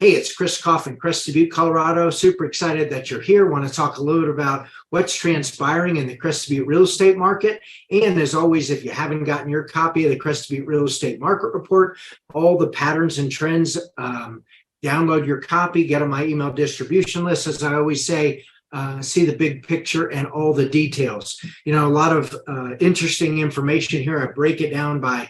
Hey, it's Chris Koff in Crested Butte, Colorado. Super excited that you're here. Want to talk a little bit about what's transpiring in the Crested Butte real estate market. And as always, if you haven't gotten your copy of the Crested Butte Real Estate Market Report, all the patterns and trends, download your copy, get on my email distribution list. As I always say, see the big picture and all the details. You know, a lot of interesting information here. I break it down by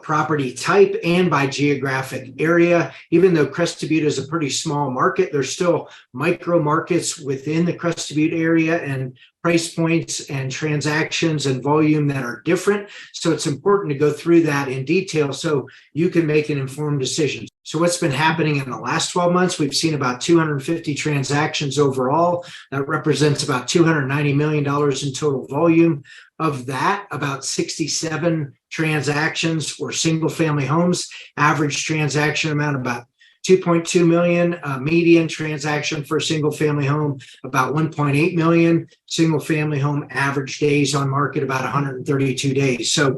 property type and by geographic area. Even though Crested Butte is a pretty small market, there's still micro markets within the Crested Butte area and price points and transactions and volume that are different. So it's important to go through that in detail so you can make an informed decision. So what's been happening in the last 12 months? We've seen about 250 transactions overall. That represents about $290 million in total volume. Of that, about 67 transactions were single family homes. Average transaction amount about 2.2 million, median transaction for a single family home, about 1.8 million. Single family home average days on market about 132 days. So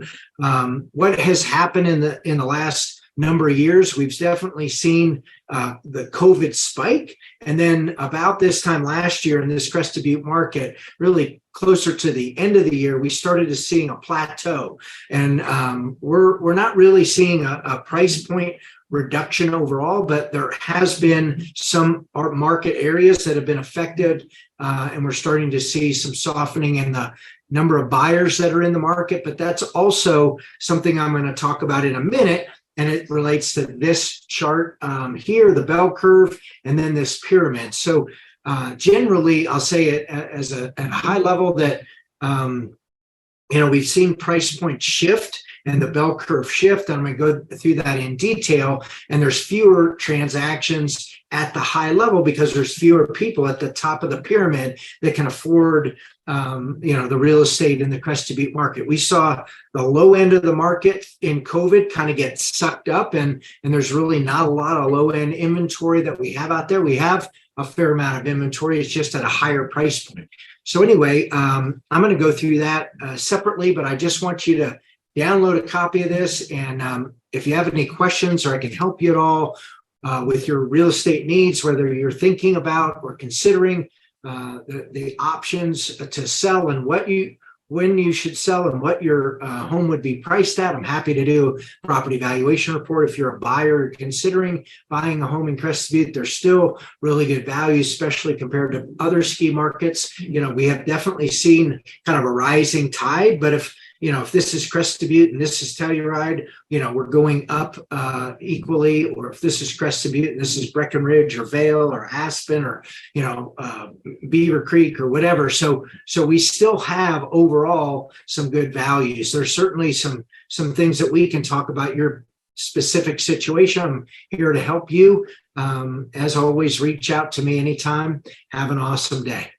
what has happened in the last number of years, we've definitely seen the COVID spike. And then about this time last year in this Crested Butte market, really closer to the end of the year, we started to seeing a plateau. And we're not really seeing a price point reduction overall, but there has been some market areas that have been affected. And we're starting to see some softening in the number of buyers that are in the market. But that's also something I'm going to talk about in a minute. And it relates to this chart here, the bell curve, and then this pyramid. So generally, I'll say it as at a high level that, we've seen price point shift and the bell curve shift. I'm going to go through that in detail. And there's fewer transactions at the high level because there's fewer people at the top of the pyramid that can afford the real estate in the Crested Butte market. We saw the low end of the market in COVID kind of get sucked up, and there's really not a lot of low end inventory that we have out there. We have a fair amount of inventory. It's just at a higher price point. So anyway, I'm going to go through that separately, but I just want you to download a copy of this. And if you have any questions or I can help you at all with your real estate needs, whether you're thinking about or considering the options to sell and when you should sell and what your home would be priced at. I'm happy to do a property valuation report. If you're a buyer considering buying a home in Crested Butte, there's still really good value, especially compared to other ski markets. We have definitely seen kind of a rising tide, but if this is Crested Butte and this is Telluride, we're going up equally. Or if this is Crested Butte and this is Breckenridge or Vail or Aspen or, Beaver Creek or whatever. So we still have overall some good values. There's certainly some things that we can talk about your specific situation. I'm here to help you. As always, reach out to me anytime. Have an awesome day.